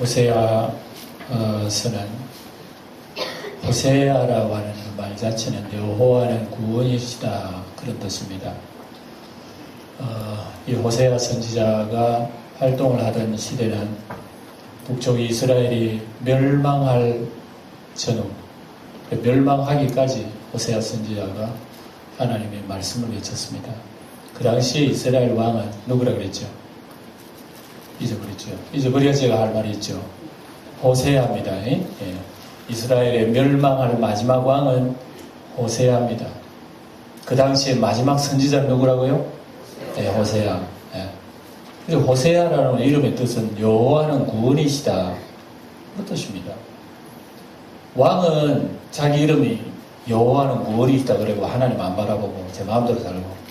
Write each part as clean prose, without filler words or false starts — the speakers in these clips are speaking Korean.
호세아서는 호세아라고 하는 말 자체는 여호와는 구원이시다 그런 뜻입니다. 이 호세아 선지자가 활동을 하던 시대는 북쪽 이스라엘이 멸망할 전후, 멸망하기까지 호세아 선지자가 하나님의 말씀을 외쳤습니다. 그 당시에 이스라엘 왕은 누구라 그랬죠? 잊어버렸죠. 잊어버려야 제가 할 말이 있죠. 호세아입니다. 예. 이스라엘의 멸망할 마지막 왕은 호세아입니다. 그 당시에 마지막 선지자는 누구라고요? 네, 호세아. 예. 그래서 호세아라는 이름의 뜻은 여호와는 구원이시다 그 뜻입니다. 왕은 자기 이름이 여호와는 구원이시다 그러고 하나님 안 바라보고 제 마음대로 살고,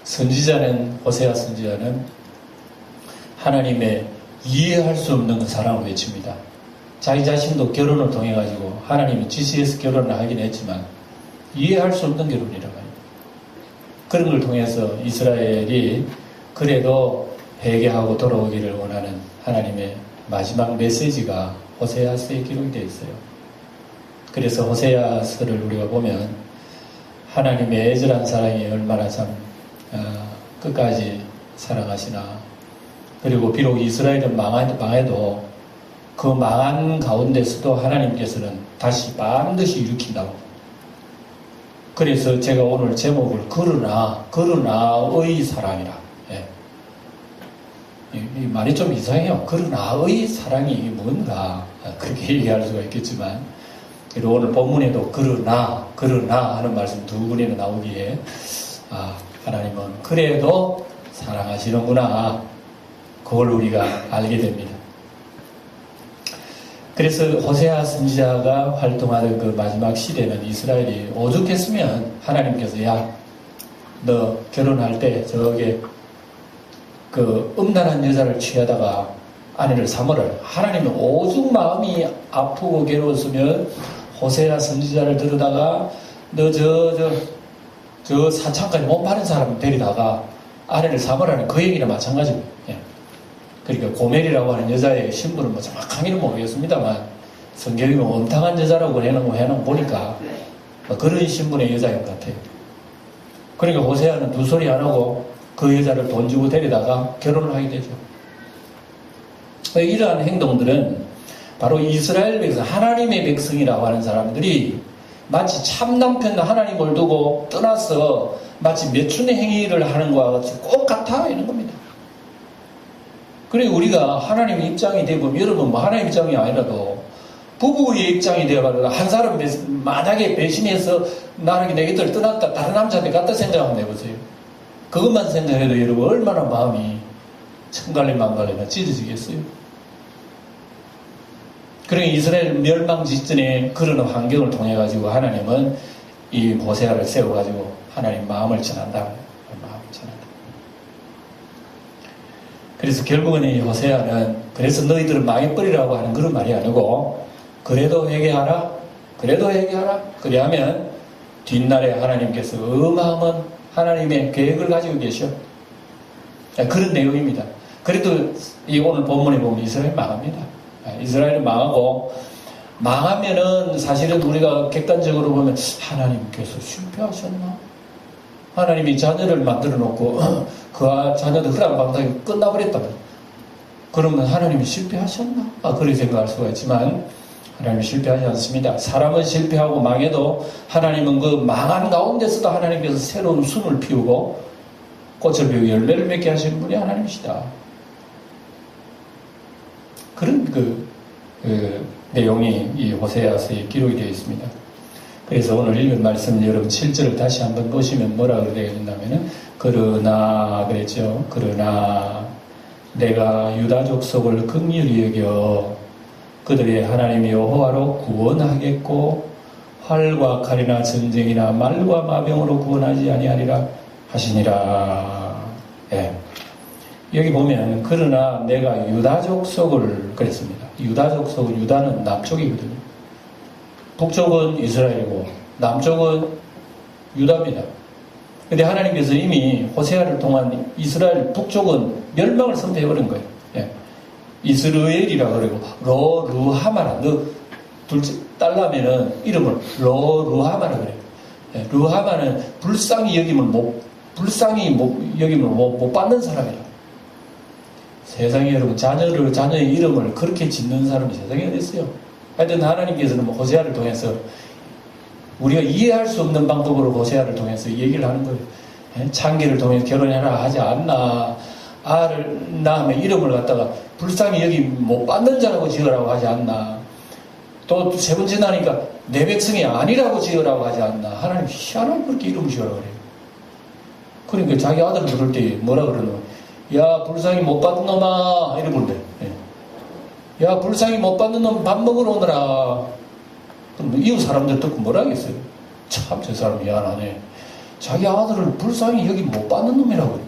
선지자는 호세아 선지자는 하나님의 이해할 수 없는 사랑을 외칩니다. 자기 자신도 결혼을 통해 가지고 하나님이 지시해서 결혼을 하긴 했지만 이해할 수 없는 결혼이라고 합니다. 그런 걸 통해서 이스라엘이 그래도 회개하고 돌아오기를 원하는 하나님의 마지막 메시지가 호세아서에 기록이 되어 있어요. 그래서 호세아서를 우리가 보면 하나님의 애절한 사랑이 얼마나 참 끝까지 사랑하시나, 그리고 비록 이스라엘은 망해도 그 망한 가운데서도 하나님께서는 다시 반드시 일으킨다고. 그래서 제가 오늘 제목을 그러나의 사랑이라. 예. 이 말이 좀 이상해요. 그러나의 사랑이 뭔가 그렇게 얘기할 수가 있겠지만, 그리고 오늘 본문에도 그러나 하는 말씀 두 번이나 나오기에 하나님은 그래도 사랑하시는구나, 그걸 우리가 알게 됩니다. 그래서 호세아 선지자가 활동하던 그 마지막 시대는 이스라엘이 오죽했으면 하나님께서 야, 너 결혼할 때 저게 그 음란한 여자를 취하다가 아내를 삼으라. 하나님이 오죽 마음이 아프고 괴로웠으면 호세아 선지자를 들여다가 너 저 사창까지 못 파는 사람 데리다가 아내를 삼으라는 그 얘기나 마찬가지입니다. 예. 그러니까 고멜이라고 하는 여자의 신분은 뭐 정확하게는 모르겠습니다만 성경이 뭐 엄탕한 여자라고 해놓은 보니까 뭐 그런 신분의 여자인 것 같아요. 그러니까 호세아는 두 소리 안 하고 그 여자를 돈 주고 데리다가 결혼을 하게 되죠. 이러한 행동들은 바로 이스라엘 백성, 하나님의 백성이라고 하는 사람들이 마치 참남편 하나님을 두고 떠나서 마치 매춘의 행위를 하는 것과 같이 꼭 같아 있는 겁니다. 그리고 우리가 하나님 입장이 되고, 여러분 뭐 하나님 입장이 아니라도 부부의 입장이 되어가지고 한 사람 만약에 배신해서 나는 내 곁을 떠났다 다른 남자한테 갔다 생각 한번 해보세요. 그것만 생각해도 여러분 얼마나 마음이 천갈래만갈래나 찢어지겠어요. 그러니까 이스라엘 멸망 직전에 그런 환경을 통해 가지고 하나님은 이 호세아를 세워 가지고 하나님 마음을 전한다. 마음을 전한다. 그래서 결국은 이 호세아는 그래서 너희들은 망해버리라고 하는 그런 말이 아니고 그래도 회개하라. 그래야면 뒷날에 하나님께서 어마어마한 하나님의 계획을 가지고 계셔. 그런 내용입니다. 그래도 이 오늘 본문에 보면 이스라엘 망합니다. 이스라엘은 망하면은 사실은 우리가 객관적으로 보면 하나님께서 실패하셨나? 하나님이 자녀를 만들어 놓고 그 자녀들 흐랑방탕이 끝나버렸다면 그러면 하나님이 실패하셨나? 그렇게 생각할 수가 있지만 하나님이 실패하지 않습니다. 사람은 실패하고 망해도 하나님은 그 망한 가운데서도 하나님께서 새로운 숨을 피우고 꽃을 피우고 열매를 맺게 하시는 분이 하나님이시다. 그런 그 내용이 이 호세아서에 기록이 되어 있습니다. 그래서 오늘 읽은 말씀 여러분 7절을 다시 한번 보시면 뭐라고 되어 있냐면은 그러나 그랬죠. 그러나 내가 유다 족속을 긍휼히 여겨 그들의 하나님 여호와로 구원하겠고 활과 칼이나 전쟁이나 말과 마병으로 구원하지 아니하리라 하시니라. 예. 여기 보면 그러나 내가 유다 족속을 그랬습니다. 유다 족속은 유다는 남쪽이거든요. 북쪽은 이스라엘이고 남쪽은 유다입니다. 그런데 하나님께서 이미 호세아를 통한 이스라엘 북쪽은 멸망을 선포해버린 거예요. 예. 이스라엘이라 그러고 르하마라. 너 둘째 딸라면은 이름을 르하마라 그래. 예, 르하마는 불쌍히 여기면 못 받는 사람이라. 세상에 여러분 자녀의 이름을 그렇게 짓는 사람이 세상에 어디 있어요? 하여튼 하나님께서는 호세아를 통해서 우리가 이해할 수 없는 방법으로 호세아를 통해서 얘기를 하는 거예요. 예? 창기를 통해서 결혼해라 하지 않나. 아를 낳으면 이름을 갖다가 불쌍히 여기 못 받는 자라고 지으라고 하지 않나. 또 세 번째 나니까 내 백성이 아니라고 지으라고 하지 않나. 하나님 희한하게 그렇게 이름 지으라고 그래요. 그러니까 자기 아들 부를 때 뭐라 그러노? 야 불쌍히 못 받는 놈아 이러고 그래. 예. 야 불쌍히 못 받는 놈 밥 먹으러 오너라. 그럼 이웃 사람들 듣고 뭐라 하겠어요? 참 저 사람 미안하네. 자기 아들을 불쌍히 여기 못 받는 놈이라고 그래.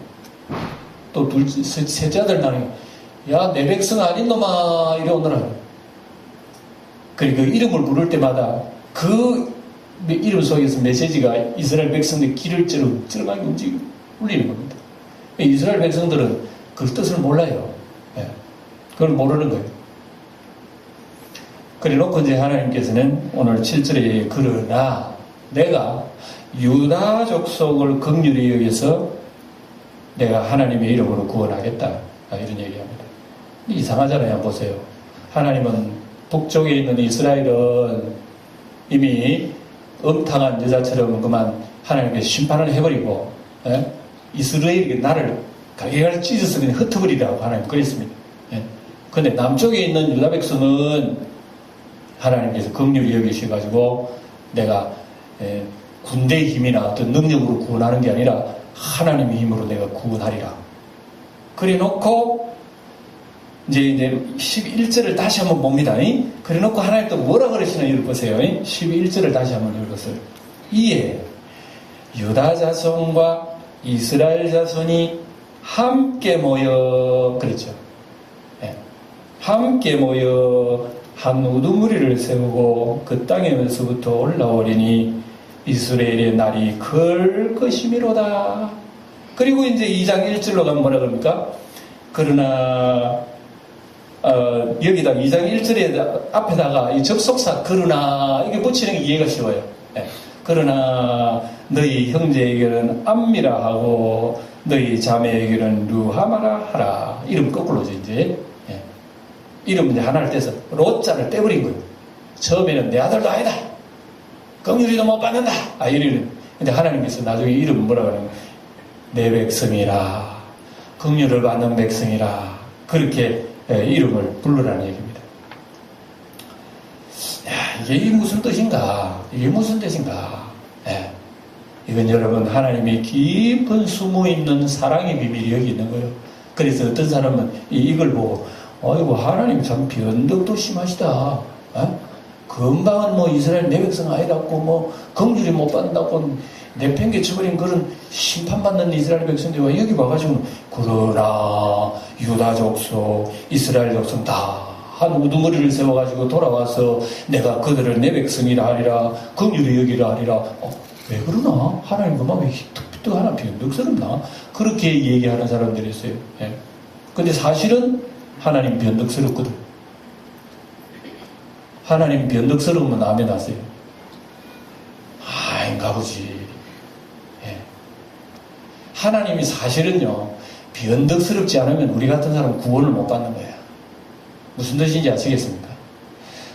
또 셋째 아들 나는 야 내 백성 아닌 놈아 이래 오너라. 그러니까 이름을 부를 때마다 그 이름 속에서 메시지가 이스라엘 백성들 귀를 찌르게 울리는 겁니다. 이스라엘 백성들은 그 뜻을 몰라요. 예. 그걸 모르는 거예요. 그래 놓고 이제 하나님께서는 오늘 7절에 그러나 내가 유다 족속을 긍휼히 여기서 내가 하나님의 이름으로 구원하겠다. 이런 얘기합니다. 이상하잖아요. 보세요. 하나님은 북쪽에 있는 이스라엘은 이미 음탕한 여자처럼 그만 하나님께서 심판을 해버리고 예? 이스라엘이 나를 갈기갈 찢어서 그냥 흩어버리라고 하나님 그랬습니다. 그런데 남쪽에 있는 유다 백성은 하나님께서 긍휼히 여기셔가지고 내가 군대의 힘이나 어떤 능력으로 구원하는 게 아니라 하나님의 힘으로 내가 구원하리라. 그래 놓고 이제 11절을 다시 한번 봅니다. 그래 놓고 하나님 또 뭐라 그러시나 읽어보세요. 11절을 다시 한번 읽었어요. 이에 유다 자손과 이스라엘 자손이 함께 모여 그랬죠. 함께 모여 한 우두머리를 세우고 그 땅에서부터 올라오리니 이스라엘의 날이 클 것이미로다. 그리고 이제 2장 1절로 가면 뭐라 그럽니까? 그러나 여기다 2장 1절에 앞에다가 이 접속사 그러나 이게 붙이는 게 이해가 쉬워요. 그러나 너희 형제에게는 암미라 하고 너희 자매에게는 루하마라 하라. 이름 거꾸로죠 이제. 이름 이제 하나를 떼서 로자를 떼버린 거예요. 처음에는 내 아들도 아니다. 긍휼히도 못 받는다. 이러는. 근데 하나님께서 나중에 이름 뭐라 그러냐면 내 백성이라. 긍휼을 받는 백성이라. 그렇게 이름을 부르라는 얘기입니다. 야, 이게 무슨 뜻인가? 이게 무슨 뜻인가? 이건 여러분 하나님의 깊은 숨어있는 사랑의 비밀이 여기 있는 거예요. 그래서 어떤 사람은 이걸 보고 아이고 하나님 참 변덕도 심하시다. 금방은 뭐 이스라엘 내 백성 아니라고 뭐 긍휼히 못 받는다고 내팽개쳐버린 그런 심판받는 이스라엘 백성들이 와 여기 와가지고 그러나 유다 족속 이스라엘 족속 다 한 우두머리를 세워가지고 돌아와서 내가 그들을 내 백성이라 하리라 긍휼히 여기라 하리라. 왜 그러나? 하나님 그만 왜 또 하나 변덕스럽나? 그렇게 얘기하는 사람들이 있어요. 근데 사실은 하나님 변덕스럽거든. 하나님 변덕스러우면 아멘 하세요. 아인가 보지. 하나님이 사실은요 변덕스럽지 않으면 우리 같은 사람은 구원을 못 받는 거야. 무슨 뜻인지 아시겠습니까?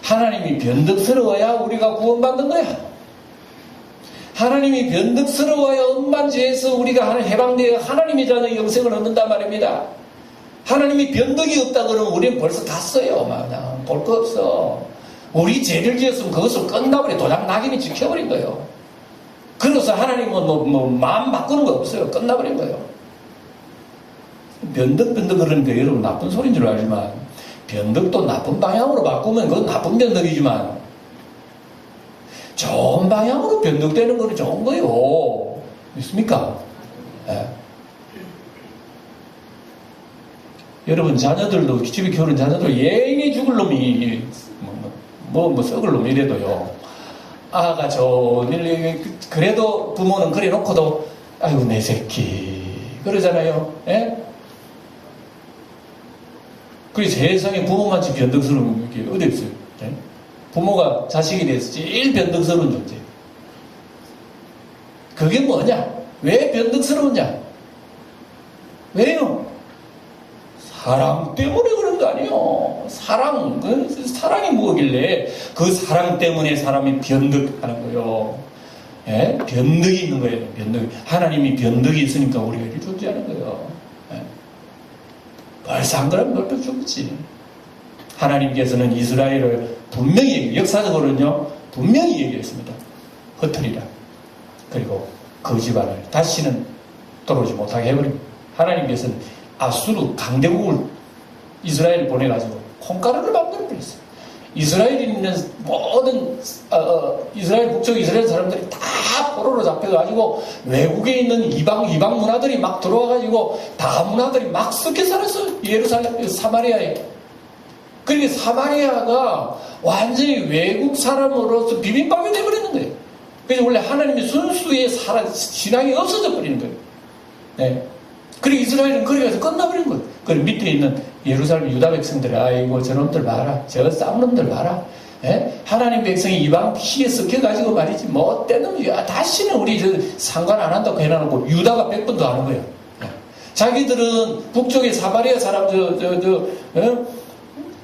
하나님이 변덕스러워야 우리가 구원받는 거야. 하나님이 변덕스러워야 엄반지에서 우리가 해방되어 하나님의 자녀의 영생을 얻는단 말입니다. 하나님이 변덕이 없다 그러면 우리는 벌써 갔어요. 그냥 볼 거 없어. 우리 죄를 지었으면 그것을 끝나버려. 도장 낙인이 지켜버린 거예요. 그래서 하나님은 마음 바꾸는 거 없어요. 끝나버린 거예요. 변덕 그러니까 여러분 나쁜 소리인 줄 알지만 변덕도 나쁜 방향으로 바꾸면 그건 나쁜 변덕이지만 좋은 방향으로 변덕되는 거는 좋은 거예요. 믿습니까? 여러분 자녀들도 집에 키우는 자녀들 예인이 죽을 놈이 뭐 썩을 놈 이래도요. 아가 좋은 일 그래도 부모는 그래 놓고도 아이고 내 새끼 그러잖아요. 그래서 세상에 부모만치 변덕스러운 게 어디 있어요? 네? 부모가 자식에 대해서 제일 변덕스러운 존재. 그게 뭐냐? 왜 변덕스러우냐? 왜요? 사랑 때문에 그런 거 아니에요. 사랑이 뭐길래 그 사랑 때문에 사람이 변덕하는 거예요. 예? 변덕이 있는 거예요. 변덕. 하나님이 변덕이 있으니까 우리가 이렇게 존재하는 거예요. 예? 벌써 한 거라면 넓혀 죽지. 하나님께서는 이스라엘을 분명히, 역사적으로는요, 분명히 얘기했습니다. 흩으리라. 그리고 그 집안을 다시는 돌아오지 못하게 해버립니다. 하나님께서는 아수르 강대국을 이스라엘 보내가지고 콩가루를 만들어버렸어요. 이스라엘에 있는 모든 이스라엘 북쪽 이스라엘 사람들이 다 포로로 잡혀가지고 외국에 있는 이방 문화들이 막 들어와가지고 다 문화들이 막 섞여 살았어요. 예루살렘 사마리아에. 그러니까 사마리아가 완전히 외국 사람으로서 비빔밥이 돼버리는 거예요. 그래서 원래 하나님의 순수의 신앙이 없어져 버리는 거예요. 네. 그리고 이스라엘은 거기 가서 끝나버린 거예요. 그리고 밑에 있는 예루살렘 유다 백성들이 아이고 저놈들 봐라. 저 쌍놈들 봐라. 예? 하나님 백성이 이방 피에 섞여가지고 말이지 뭐 때는 다시는 우리 상관 안 한다고 해놔놓고 유다가 100번 더 하는 거예요. 예. 자기들은 북쪽의 사마리아 사람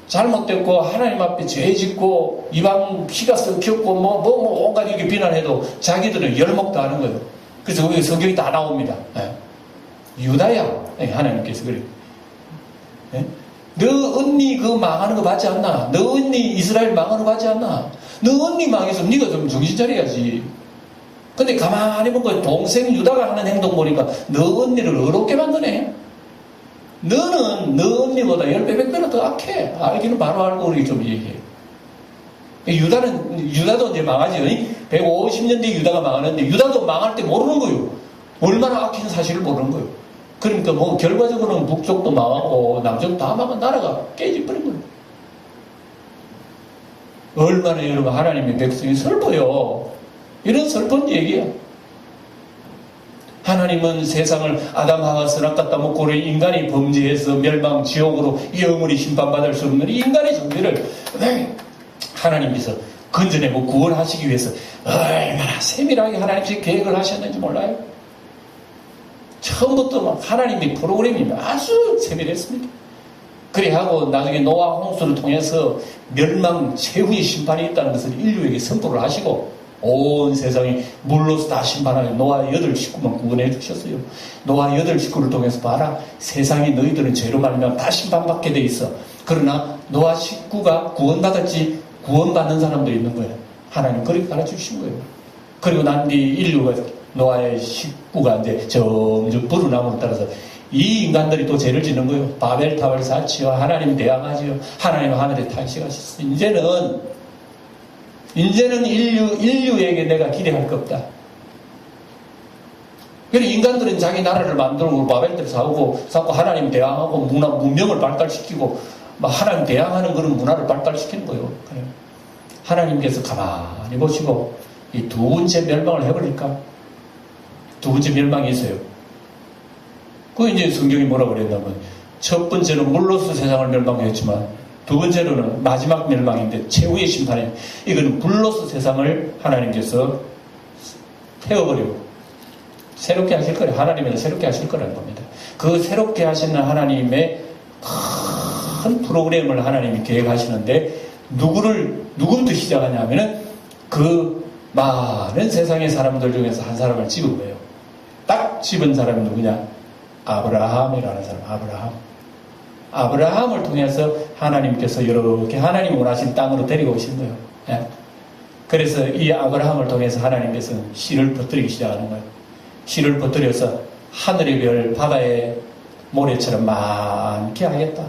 잘못됐고 하나님 앞에 죄 짓고 이방 피가 섞였고 뭐 온갖 이렇게 비난해도 자기들은 열목도 하는 거예요. 그래서 거기 성경이 다 나옵니다. 예. 유다야, 하나님께서 그래요. 예? 너 언니 그 망하는 거 봤지 않나? 너 언니 이스라엘 망하는 거 봤지 않나? 너 언니 망해서 네가 좀 정신 차려야지. 근데 가만히 보고 동생 유다가 하는 행동 보니까 너 언니를 어렵게 만드네. 너는 너 언니보다 10배, 100배나 더 악해. 알기는 바로 알고 우리 좀 얘기해. 유다도 이제 망하지. 150년 뒤에 유다가 망하는데 유다도 망할 때 모르는 거예요. 얼마나 악한 사실을 모르는 거예요. 그러니까 뭐 결과적으로는 북쪽도 망하고 남쪽도 다 망한 나라가 깨져버린 거예요. 얼마나 여러분 하나님의 백성이 슬퍼요. 이런 슬픈 얘기야. 하나님은 세상을 아담 하와 선악 갖다 먹고 인간이 범죄해서 멸망 지옥으로 영원히 심판받을 수 없는 인간의 존재를 하나님께서 건져내고 구원하시기 위해서 얼마나 세밀하게 하나님께서 계획을 하셨는지 몰라요? 처음부터 막 하나님의 프로그램이 아주 세밀했습니다. 그래 하고 나중에 노아 홍수를 통해서 멸망 최후의 심판이 있다는 것을 인류에게 선포를 하시고 온 세상이 물로서 다 심판하여 노아 8식구만 구원해 주셨어요. 노아 8식구를 통해서 봐라. 세상이 너희들은 죄로 말미암아 다 심판받게 돼 있어. 그러나 노아 식구가 구원받았지 구원받는 사람도 있는 거예요. 하나님 그렇게 가르쳐주신 거예요. 그리고 난 뒤 인류가 노아의 식구가 이제 점점 불운함으로 따라서 이 인간들이 또 죄를 짓는 거예요. 바벨탑을 쌓지요. 하나님 대항하지요. 하나님 하늘에 탄식하셨어요. 이제는 인류에게 내가 기대할 거 없다. 그래서 인간들은 자기 나라를 만들고 바벨탑 쌓고 하나님 대항하고 문명을 발달시키고 막 하나님 대항하는 그런 문화를 발달시키는 거예요. 하나님께서 가만히 보시고 이 두 번째 멸망을 해버릴까? 두 번째 멸망이 있어요. 그 이제 성경이 뭐라고 그랬냐면 첫 번째는 물로서 세상을 멸망했지만 두 번째로는 마지막 멸망인데 최후의 심판에 이거는 불로서 세상을 하나님께서 태워버리고 새롭게 하실 거예요. 하나님은 새롭게 하실 거라는 겁니다. 그 새롭게 하시는 하나님의 큰 프로그램을 하나님이 계획하시는데 누구부터 시작하냐면은 그 많은 세상의 사람들 중에서 한 사람을 집은 거예요. 딱 집은 사람이 누구냐? 아브라함이라는 사람. 아브라함을 통해서 하나님께서 이렇게 하나님 원하신 땅으로 데리고 오신 거예요. 예? 그래서 이 아브라함을 통해서 하나님께서 씨를 퍼뜨리기 시작하는 거예요. 씨를 퍼뜨려서 하늘의 별, 바다의 모래처럼 많게 하겠다.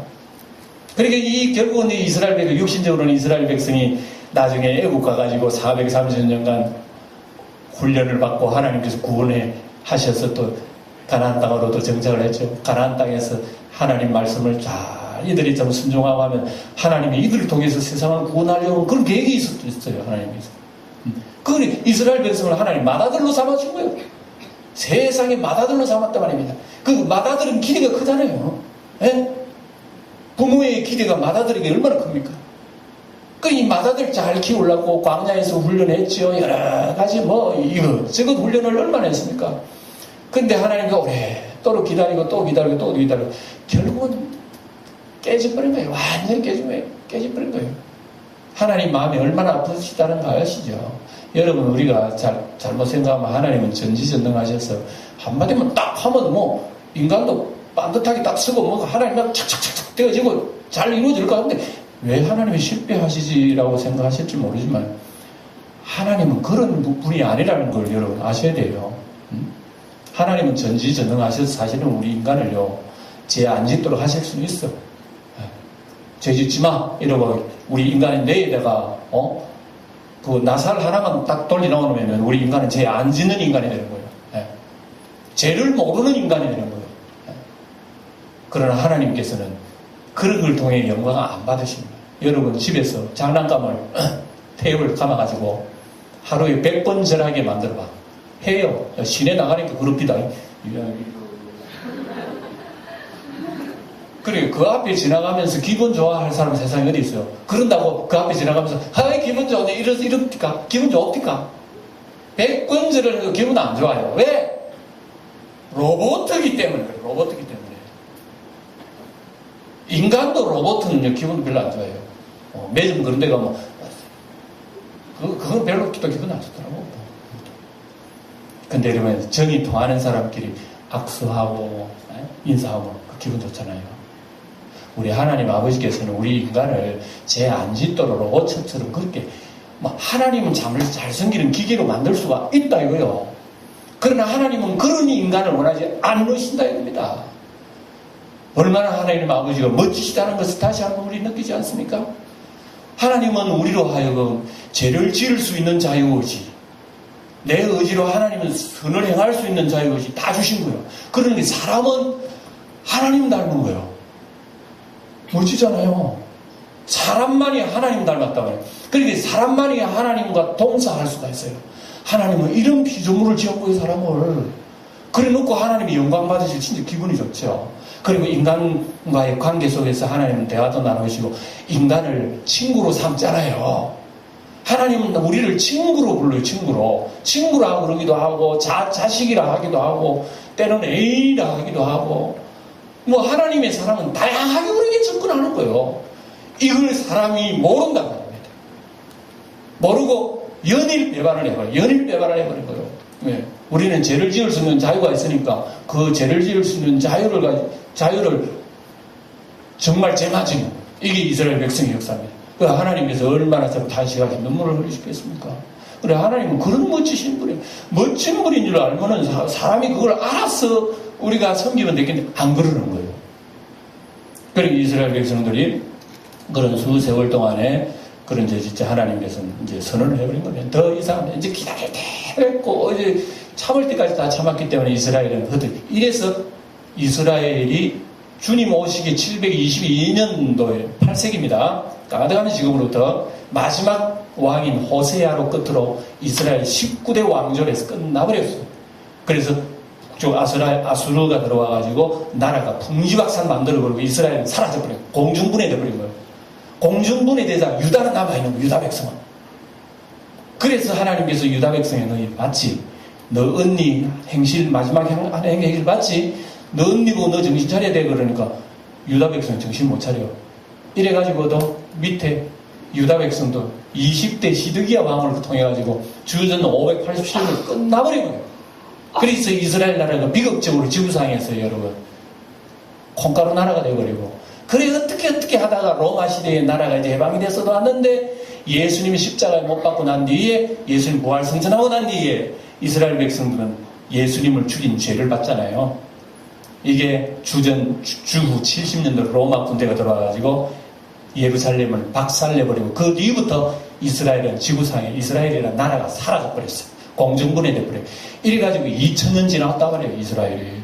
그러니까 결국은 이스라엘 백성, 육신적으로는 이스라엘 백성이 나중에 애국 가가지고 430년간 훈련을 받고 하나님께서 구원해 하셔서 또 가나안 땅으로도 정착을 했죠. 가나안 땅에서 하나님 말씀을 잘 이들이 좀 순종하고 하면 하나님이 이들을 통해서 세상을 구원하려고 그런 계획이 있었어요. 하나님께서. 그 이스라엘 백성을 하나님 맏아들로 삼아준 거예요. 세상에 맏아들로 삼았단 말입니다. 그 맏아들은 길이가 크잖아요. 예? 부모의 기대가 맏아들에게 얼마나 큽니까? 이 맏아들 잘 키우려고 광야에서 훈련했죠. 여러 가지 이것저것 훈련을 얼마나 했습니까? 근데 하나님이 오래도록 기다리고 또 기다리고 또 기다리고 결국은 깨져버린 거예요. 완전히 깨져버린 거예요. 하나님 마음이 얼마나 아프시다는 거 아시죠? 여러분, 우리가 잘못 생각하면 하나님은 전지전능하셔서 한마디만 딱 하면 인간도 반듯하게 딱 쓰고 하나님과 착착착착 떼어지고 잘 이루어질 것 같은데 왜 하나님이 실패하시지라고 생각하실지 모르지만 하나님은 그런 분이 아니라는 걸 여러분 아셔야 돼요. 하나님은 전지전능하셔서 사실은 우리 인간을요 죄 안 짓도록 하실 수는 있어. 죄 짓지 마 이러고 우리 인간의 뇌에다가 그 나살 하나만 딱 돌려 넣어놓으면 우리 인간은 죄 안 짓는 인간이 되는 거예요. 죄를 모르는 인간이 되는 거예요. 그러나 하나님께서는 그런 걸 통해 영광을 안 받으십니다. 여러분 집에서 장난감을 테이블 감아가지고 하루에 100번 절하게 만들어봐. 해요. 시내 나가니까 그럽니다. 그래, 그 앞에 지나가면서 기분 좋아할 사람 세상에 어디 있어요? 그런다고 그 앞에 지나가면서 하이 기분 좋네 이럽니까? 기분 좋습니까? 100번 절을 해도 기분 안 좋아요. 왜? 로봇이기 때문에 그래요. 로봇이기 때문에. 인간도 로봇은 기분 별로 안 좋아해요. 매점 그런 데 가면 그건 별로 기분 안 좋더라고. 근데 이러면 정이 통하는 사람끼리 악수하고 인사하고 기분 좋잖아요. 우리 하나님 아버지께서는 우리 인간을 죄 안 짓도록 로봇처럼 그렇게 하나님은 잠을 잘 섬기는 기계로 만들 수가 있다 이거요. 그러나 하나님은 그런 인간을 원하지 않으신다 이겁니다. 얼마나 하나님 아버지가 멋지시다는 것을 다시 한번 우리 느끼지 않습니까? 하나님은 우리로 하여금 죄를 지을 수 있는 자유의지, 내 의지로 하나님은 선을 행할 수 있는 자유의지 다 주신 거예요. 그러니 사람은 하나님 닮은 거예요. 멋지잖아요. 사람만이 하나님 닮았다고 해요. 그러니까 사람만이 하나님과 동사할 수가 있어요. 하나님은 이런 피조물을 지었고요, 사람을. 그래 놓고 하나님이 영광 받으실 진짜 기분이 좋죠. 그리고 인간과의 관계 속에서 하나님은 대화도 나누시고 인간을 친구로 삼잖아요. 하나님은 우리를 친구로 불러요, 친구로. 친구라 그러기도 하고, 자식이라 하기도 하고, 때로는 애인이라 하기도 하고, 하나님의 사랑은 다양하게 우리에게 접근하는 거예요. 이걸 사람이 모른다는 겁니다. 모르고 연일 배반을 해버려요. 연일 배반을 해버린 거예요. 네. 우리는 죄를 지을 수 있는 자유가 있으니까 그 죄를 지을 수 있는 자유를 정말 제맞은 이게 이스라엘 백성의 역사입니다. 하나님께서 얼마나 탄식하게 눈물을 흘리시겠습니까? 그래, 하나님은 그런 멋지신 분이에요. 멋진 분인 줄 알면은 사람이 그걸 알아서 우리가 섬기면 되겠는데 안 그러는 거예요. 그리고 이스라엘 백성들이 그런 수세월 동안에 그런 진짜 하나님께서는 이제 선언을 해버린 거예요. 더 이상 이제 기다릴 때 했고 이제 참을 때까지 다 참았기 때문에 이스라엘은 이래서 이스라엘이 주님 오시기 722년도에 8세기입니다. 가나안 지금으로부터 마지막 왕인 호세아로 끝으로 이스라엘 19대 왕조에서 끝나버렸어요. 그래서 아수르가 들어와가지고 나라가 풍지박산 만들어버리고 이스라엘은 사라져버려요. 공중분해돼버린 거예요. 공중분해되자 유다는 남아있는 거예요. 유다 백성은. 그래서 하나님께서 유다 백성에 너희 맞지? 너 언니 행실 마지막 행실 맞지? 너 언니 보고 너 정신 차려야 돼. 그러니까 유다 백성은 정신 못 차려. 이래가지고도 밑에 유다 백성도 20대 시드기야 왕을 통해가지고 주전 587년 끝나버린 거예요. 그래서 이스라엘 나라가 비극적으로 지구상에서 여러분 콩가루 나라가 되어버리고 그래 어떻게 하다가 로마 시대의 나라가 이제 해방이 돼서도 왔는데 예수님이 십자가에 못 박고 난 뒤에 예수님 부활 승천하고 난 뒤에 이스라엘 백성들은 예수님을 죽인 죄를 받잖아요. 이게 주후 70년도 로마 군대가 들어와가지고 예루살렘을 박살내버리고 그 뒤부터 이스라엘은 지구상에 이스라엘이라는 나라가 사라져버렸어요. 공중분해돼버려요. 이래가지고 2000년 지났다 말이에요. 이스라엘이.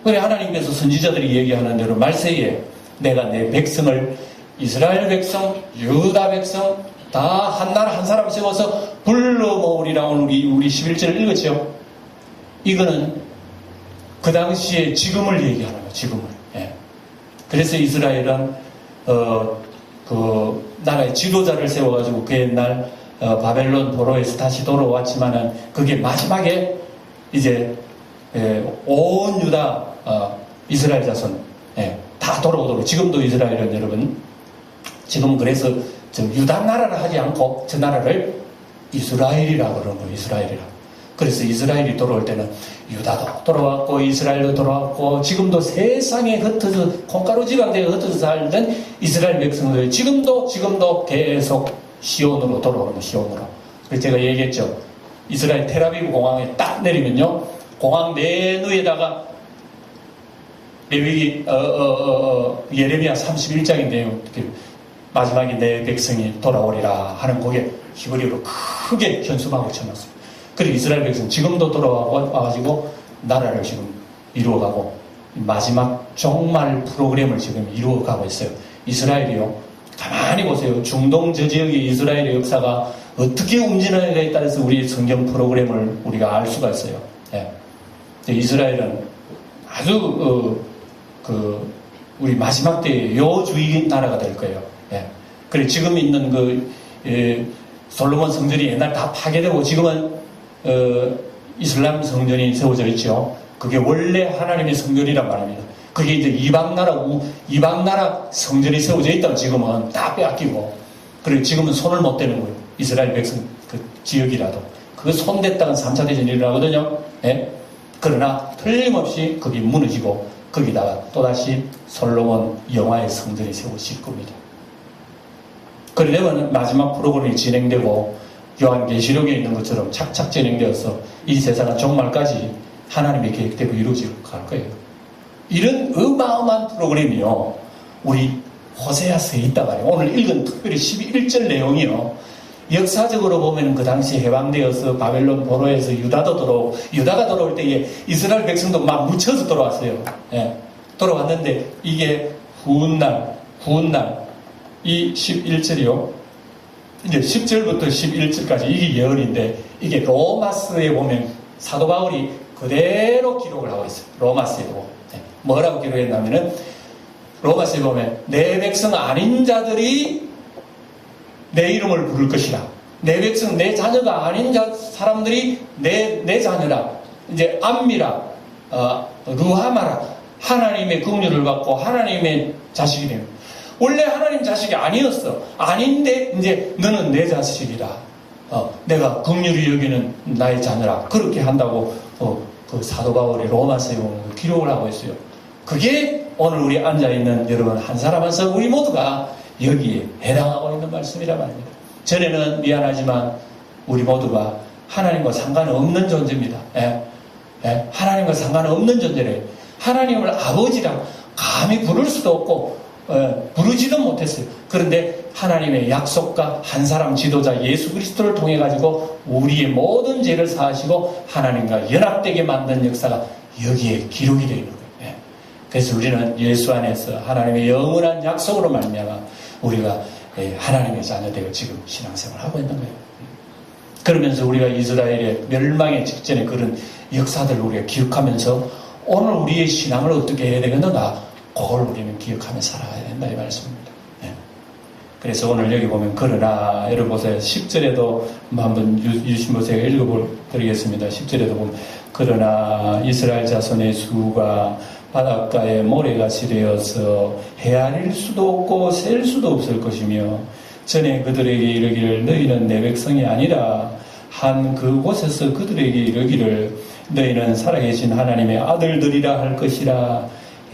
그래 하나님께서 선지자들이 얘기하는 대로 말세에 내가 내 백성을 이스라엘 백성, 유다 백성 다 한 나라 한 사람 세워서 불러 모으리라. 오늘 우리 11절을 읽었죠. 이거는 그 당시에 지금을 얘기하는 거예요. 지금을. 예. 그래서 이스라엘은 그 나라의 지도자를 세워가지고 그 옛날 바벨론 포로에서 다시 돌아왔지만은 그게 마지막에 이제 온 유다 이스라엘 자손 다 돌아오도록 지금도 이스라엘은 여러분 지금 그래서 저 유다 나라를 하지 않고 저 나라를 이스라엘이라고 그러는 거예요. 이스라엘이라고. 그래서 이스라엘이 돌아올 때는 유다도 돌아왔고 이스라엘도 돌아왔고 지금도 세상에 흩어져 콩가루 지방대에 흩어져 살던 이스라엘 백성들 지금도 계속 시온으로 돌아오는 거 시온으로. 그래서 제가 얘기했죠. 이스라엘 텔아비브 공항에 딱 내리면요 공항 내부에다가 레위기 예레미야 31장인데요 마지막에 내 백성이 돌아오리라 하는 곡에 히브리어로 크게 현수막을 쳐놨어요. 그리고 이스라엘 백성 지금도 돌아와가지고 나라를 지금 이루어가고 마지막 종말 프로그램을 지금 이루어가고 있어요. 이스라엘이요. 가만히 보세요. 중동 저 지역의 이스라엘의 역사가 어떻게 움직이느냐에 따라서 우리 성경 프로그램을 우리가 알 수가 있어요. 예. 이스라엘은 아주 우리 마지막 때의 여주의 나라가 될 거예요. 예. 그래 지금 있는 솔로몬 성전이 옛날 다 파괴되고 지금은 이슬람 성전이 세워져 있죠. 그게 원래 하나님의 성전이란 말입니다. 그게 이제 이방 나라 성전이 세워져 있다고 지금은 다 빼앗기고, 그리고 지금은 손을 못 대는 거예요. 이스라엘 백성 그 지역이라도. 그거 손댔다간 3차 대전이 일어나거든요. 예? 그러나 틀림없이 그게 무너지고, 거기다가 또다시 솔로몬 영화의 성전이 세워질 겁니다. 그러려면 마지막 프로그램이 진행되고, 요한계시록에 있는 것처럼 착착 진행되어서 이 세상은 종말까지 하나님의 계획대로 이루어질 갈 거예요. 이런 어마어마한 프로그램이요. 우리 호세아서에 있단 말이에요. 오늘 읽은 특별히 11절 내용이요. 역사적으로 보면 그 당시 해방되어서 바벨론 포로에서 유다가 돌아올 때에 이스라엘 백성도 막 묻혀서 돌아왔어요. 예. 돌아왔는데 이게 후운날 이 11절이요. 이제 10절부터 11절까지 이게 예언인데 이게 로마서에 보면 사도 바울이 그대로 기록을 하고 있어요. 로마서에 보고. 뭐라고 기록했냐면은 로마서에 보면 내 백성 아닌 자들이 내 이름을 부를 것이라. 내 백성, 내 자녀가 아닌 사람들이 내 자녀라. 이제 암미라, 루하마라. 하나님의 긍휼을 받고 하나님의 자식이 되는. 원래 하나님 자식이 아니었어. 아닌데 이제 너는 내 자식이라. 내가 긍휼히 여기는 나의 자녀라. 그렇게 한다고 그 사도 바울이 로마서에 보면 기록을 하고 있어요. 그게 오늘 우리 앉아있는 여러분 한 사람 한 사람 우리 모두가 여기에 해당하고 있는 말씀이라 말입니다. 전에는 미안하지만 우리 모두가 하나님과 상관없는 존재입니다. 예? 예? 하나님과 상관없는 존재래요. 하나님을 아버지랑 감히 부를 수도 없고 부르지도 못했어요. 그런데 하나님의 약속과 한 사람 지도자 예수 그리스도를 통해 가지고 우리의 모든 죄를 사하시고 하나님과 연합되게 만든 역사가 여기에 기록이 되어 있는 거예요. 예. 그래서 우리는 예수 안에서 하나님의 영원한 약속으로 말미암아 우리가 하나님의 자녀되고 지금 신앙생활을 하고 있는 거예요. 그러면서 우리가 이스라엘의 멸망의 직전에 그런 역사들을 우리가 기억하면서 오늘 우리의 신앙을 어떻게 해야 되겠는가? 그걸 우리는 기억하며 살아가야 된다 이 말씀입니다. 네. 그래서 오늘 여기 보면 그러나 여러분 보세요. 10절에도 한번 유신 제가 읽어드리겠습니다. 10절에도 보면 그러나 이스라엘 자손의 수가 바닷가에 모래같이 되어서 헤아릴 수도 없고 셀 수도 없을 것이며 전에 그들에게 이르기를 너희는 내 백성이 아니라 한 그곳에서 그들에게 이르기를 너희는 살아계신 하나님의 아들들이라 할 것이라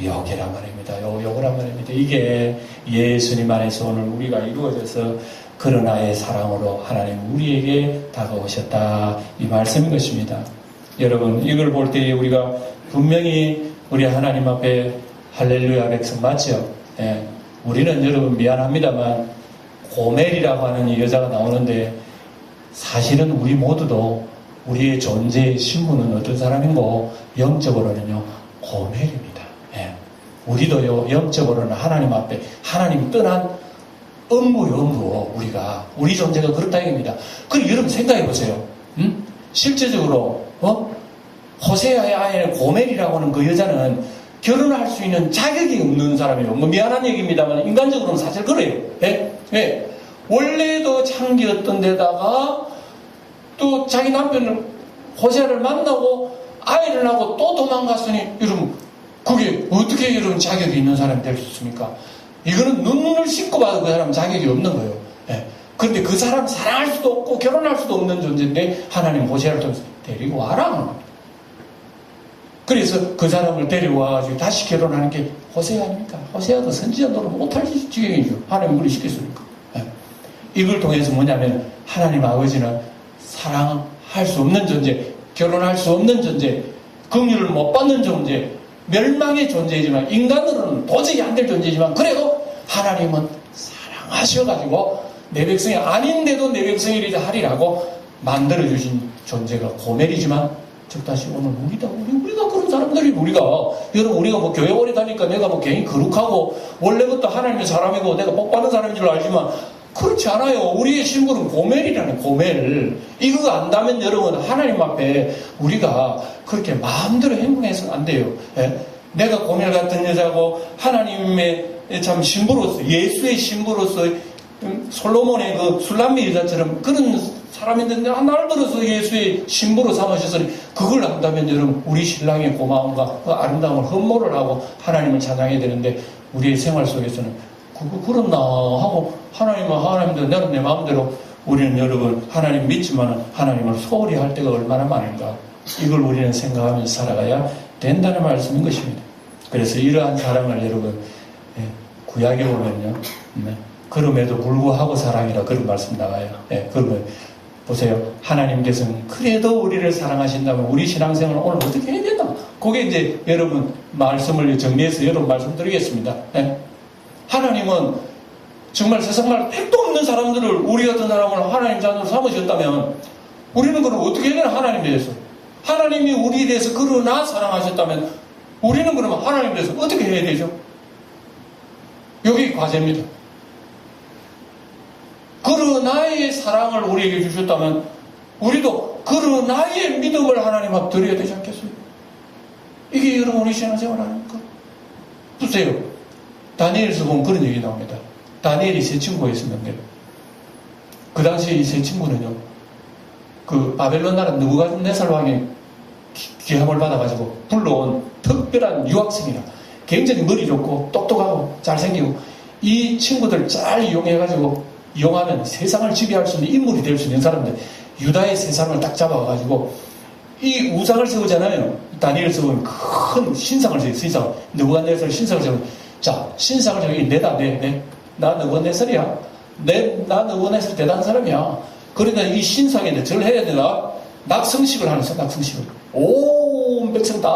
요게란 말입니다. 요거란 말입니다. 이게 예수님 안에서 오늘 우리가 이루어져서 그러나의 사랑으로 하나님 우리에게 다가오셨다 이 말씀인 것입니다. 여러분 이걸 볼 때 우리가 분명히 우리 하나님 앞에 할렐루야 백성 맞죠? 예. 우리는 여러분 미안합니다만 고멜이라고 하는 이 여자가 나오는데 사실은 우리 모두도 우리의 존재의 신분은 어떤 사람인고 영적으로는요 고멜입니다. 예. 우리도요 영적으로는 하나님 앞에 하나님 떠난 음부요 우리가 우리 존재가 그렇다 얘기입니다. 그럼 여러분 생각해 보세요. 실제적으로 호세아의 아내는 고멜이라고 하는 그 여자는 결혼할 수 있는 자격이 없는 사람이에요. 뭐 미안한 얘기입니다만 인간적으로는 사실 그래요. 예? 예. 원래도 창기였던 데다가 또 자기 남편을 호세아를 만나고 아이를 낳고 또 도망갔으니 여러분 그게 어떻게 여러분 자격이 있는 사람이 될 수 있습니까? 이거는 눈을 씻고 봐도 그 사람 자격이 없는 거예요. 예. 그런데 그 사람 사랑할 수도 없고 결혼할 수도 없는 존재인데 하나님 호세아를 통해서 데리고 와라. 그래서 그 사람을 데려와가지고 다시 결혼하는 게 호세아 아닙니까? 호세아도 선지자 노릇 못할 지경이죠. 하나님 그리 시켰으니까. 예. 이걸 통해서 뭐냐면 하나님 아버지는 사랑할 수 없는 존재, 결혼할 수 없는 존재, 긍휼을 못 받는 존재, 멸망의 존재이지만 인간으로는 도저히 안 될 존재이지만 그래도 하나님은 사랑하셔가지고 내 백성이 아닌데도 내 백성이리자 하리라고 만들어주신 존재가 고멜이지만 즉 다시 오늘 우리가 그런 사람들이 여러분 우리가 뭐 교회 오래 다니까 내가 뭐 괜히 거룩하고 원래부터 하나님의 사람이고 내가 복 받는 사람인 줄 알지만 그렇지 않아요. 우리의 신분은 고멜이라는 고멜. 이거 안다면 여러분 하나님 앞에 우리가 그렇게 마음대로 행동해서는 안 돼요. 예? 내가 고멜 같은 여자고 하나님의 참 신부로서 예수의 신부로서 솔로몬의 그 술람미 여자처럼 그런 사람인데 날 들어서 예수의 신부로 삼으셨으니 그걸 안다면 여러분 우리 신랑의 고마움과 그 아름다움을 흠모를 하고 하나님을 찬양해야 되는데 우리의 생활 속에서는 그렇나 하고 하나님은 나는 내 마음대로 우리는 여러분 하나님 믿지만 하나님을 소홀히 할 때가 얼마나 많은가 이걸 우리는 생각하면서 살아가야 된다는 말씀인 것입니다. 그래서 이러한 사랑을 여러분 구약에 보면요 그럼에도 불구하고 사랑이라 그런 말씀 나와요. 그러면 보세요. 하나님께서는 그래도 우리를 사랑하신다면 우리 신앙생활은 오늘 어떻게 해야 된다. 그게 이제 여러분 말씀을 정리해서 여러분 말씀드리겠습니다. 하나님은 정말 세상말 택도 없는 사람들을 우리 같은 사람을 하나님 자녀로 삼으셨다면 우리는 그럼 어떻게 해야 되나 하나님에 대해서 하나님이 우리에 대해서 그러나 사랑하셨다면 우리는 그러면 하나님에 대해서 어떻게 해야 되죠? 여기 과제입니다. 그러나의 사랑을 우리에게 주셨다면 우리도 그러나의 믿음을 하나님 앞에 드려야 되지 않겠어요? 이게 여러분 우리 신앙생활 아닙니까? 보세요. 다니엘에서 보면 그런 얘기 나옵니다. 다니엘이 세 친구가 있었는데 그 당시에 이 세 친구는요 그 바벨론 나라 느부갓네살 왕의 기함을 받아가지고 불러온 특별한 유학생이라 굉장히 머리 좋고 똑똑하고 잘생기고 이 친구들 잘 이용하면 세상을 지배할 수 있는 인물이 될 수 있는 사람들 유다의 세상을 딱 잡아가지고 이 우상을 세우잖아요. 다니엘에서 보면 큰 신상을 세워요. 신상. 느부갓네살 신상을 세워요. 자, 신상을 저기 내다, 나 느부갓네살이야. 나 느부갓네살 대단한 사람이야. 그러니까 이 신상에 절해야 되나? 낙성식을 하는 거야, 낙성식을. 온 백성 다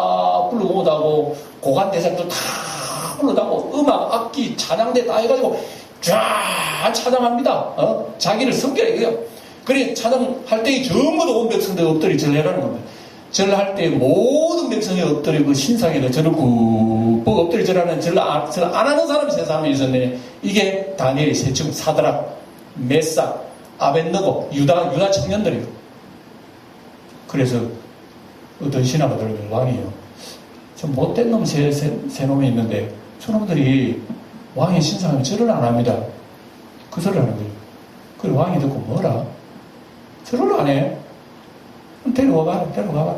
불러오다고, 고관대사도 다 불러다고, 음악, 악기, 찬양대 다 해가지고, 쫙 찬양합니다. 자기를 섬겨야 해요. 그래, 찬양할 때 전부 다 온 백성들 엎드려 절해라는 겁니다. 절할 때 모든 백성이 엎드려 그 신상에다 절을 꾹 엎드려 절하는 절 안 하는 사람이 세 사람이 있었네. 이게 다니엘의 세 친구 사드락, 메삭, 아벳느고 유다 청년들이에요. 그래서 어떤 신하가 들어오면 왕이요. 좀 못된 놈 세 놈이 있는데 저놈들이 왕의 신상을 절을 안 합니다. 그 소리를 하는 거예요. 그래 왕이 듣고 뭐라? 절을 안 해. 데려가봐라.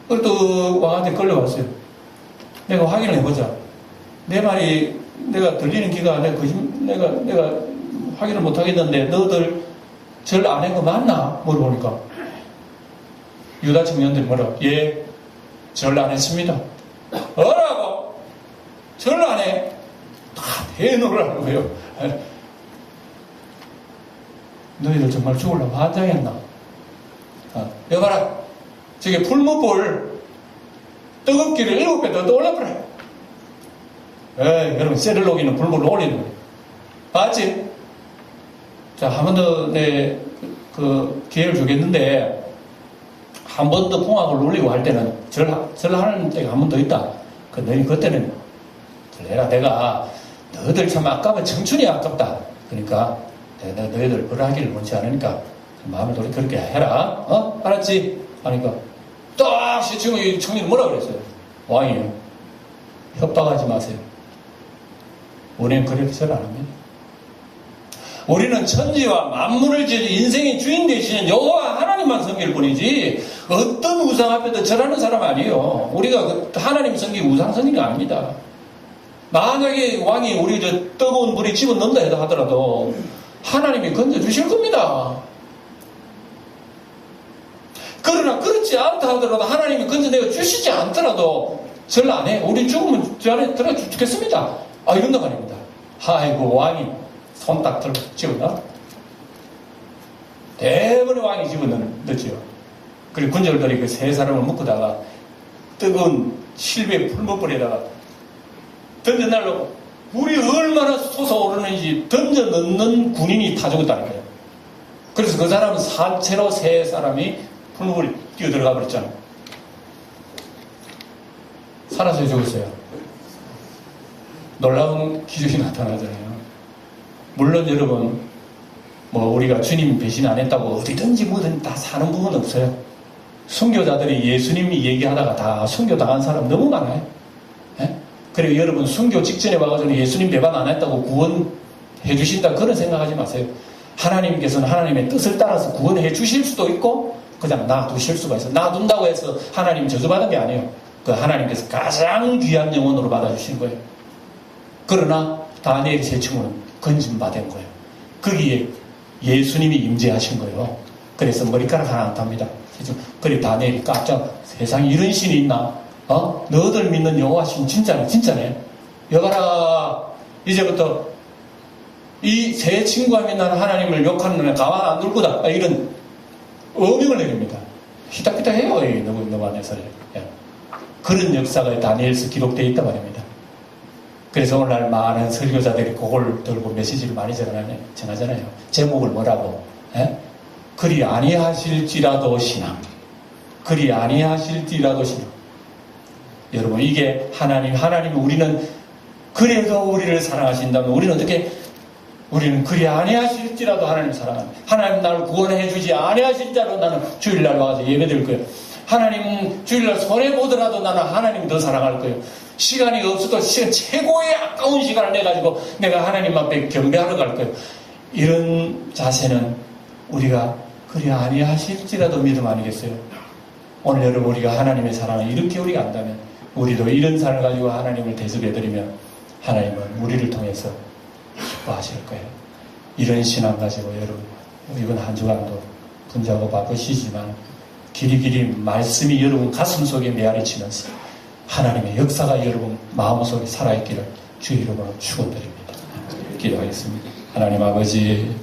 그리고 또 왕한테 끌려갔어요. 내가 확인을 해보자. 내 말이 내가 들리는 귀가 내가 확인을 못 하겠는데 너들 절 안 한 거 맞나? 물어보니까 유다 청년들이 뭐라? 예, 절 안 했습니다. 뭐라고? 절 안 해? 다 대노를 하는 거예요. 너희들 정말 죽으려고 환장했나? 여봐라, 저게 풀무볼 뜨겁기를 7배 더 올려버려. 여러분, 쇠를 녹이는 불물을 올리는 거예요. 봤지? 자, 한 번 더 그 기회를 주겠는데, 한 번 더 봉합을 올리고 할 때는 절하는 때가 한 번 더 있다. 너희 그때는 해라. 내가 너희들 참 아까면 청춘이 아깝다. 그러니까 내가 너희들 벌하기를 원치 않으니까 마음을 돌이 그렇게 해라. 알았지? 하니까 딱 시청이 청년이 뭐라 그랬어요? 왕이요. 협박하지 마세요. 우리는 그렇게 절 안 합니다. 우리는 천지와 만물을 지은 인생의 주인 되시는 여호와 하나님만 섬길 뿐이지 어떤 우상 앞에도 절하는 사람 아니에요. 우리가 하나님 섬기고 우상 섬기는 거 아닙니다. 만약에 왕이 우리 저 뜨거운 물에 집어넣는다 해도 하더라도 하나님이 건져주실 겁니다. 그러나 그렇지 않다 하더라도 하나님이 건져내어 주시지 않더라도 절 안 해. 우리 죽으면 저 안에 들어 죽겠습니다. 이런단 말입니다. 아이고 왕이 손 딱 들고 집어넣어. 대부분의 왕이 집어넣었지요. 그리고 군졸들이 그 세 사람을 묶어다가 뜨거운 실베 풀무불에다가 던져내려고 물이 얼마나 솟아오르는지 던져 넣는 군인이 다 죽었다는 거예요. 그래서 그 사람은 산채로 세 사람이 풀무불에 뛰어들어가 버렸잖아요. 살아서 죽었어요. 놀라운 기적이 나타나잖아요. 물론 여러분 우리가 주님 배신 안 했다고 어디든지 뭐든 다 사는 부분은 없어요. 순교자들이 예수님이 얘기하다가 다 순교당한 사람 너무 많아요. 예? 그리고 여러분 순교 직전에 와가지고 예수님 배반 안 했다고 구원해 주신다 그런 생각하지 마세요. 하나님께서는 하나님의 뜻을 따라서 구원해 주실 수도 있고 그냥 놔두실 수가 있어요. 놔둔다고 해서 하나님 저주받은 게 아니에요. 그 하나님께서 가장 귀한 영혼으로 받아주신 거예요. 그러나 다니엘의 세 친구는 건짐받은 거예요. 거기에 예수님이 임재하신 거예요. 그래서 머리카락 하나 안 탑니다. 그래 다니엘이 깜짝 세상에 이런 신이 있나? 너희들 믿는 여호와 신 진짜네. 여봐라 이제부터 이 세 친구가 믿는 하나님을 욕하는 애 가만 안 둘 거다. 이런 어명을 내립니다. 희닥희닥해요. 너무 안에서 그런 역사가 다니엘서 기록되어 있단 말입니다. 그래서 오늘날 많은 설교자들이 그걸 들고 메시지를 많이 전하잖아요. 제목을 뭐라고? 그리 아니하실지라도 신앙. 그리 아니하실지라도 신앙. 여러분 이게 하나님이 우리는 그래도 우리를 사랑하신다면 우리는 그리 아니하실지라도 하나님 사랑합니다. 하나님 나를 구원해 주지 아니하실지라도 나는 주일날 와서 예배드릴 거예요. 하나님 주일날 손해보더라도 나는 하나님 더 사랑할 거예요. 시간이 없어도 최고의 아까운 시간을 내가지고 내가 하나님 앞에 경배하러 갈 거예요. 이런 자세는 우리가 그리 아니하실지라도 믿음 아니겠어요? 오늘 여러분 우리가 하나님의 사랑을 이렇게 우리가 안다면 우리도 이런 삶을 가지고 하나님을 대접해드리면 하나님은 우리를 통해서 기뻐하실 거예요. 이런 신앙 가지고 여러분 이번 한 주간도 분주하고 바쁘시지만 길이길이 말씀이 여러분 가슴 속에 메아리치면서 하나님의 역사가 여러분 마음속에 살아있기를 주의 이름으로 축원드립니다. 기도하겠습니다. 하나님 아버지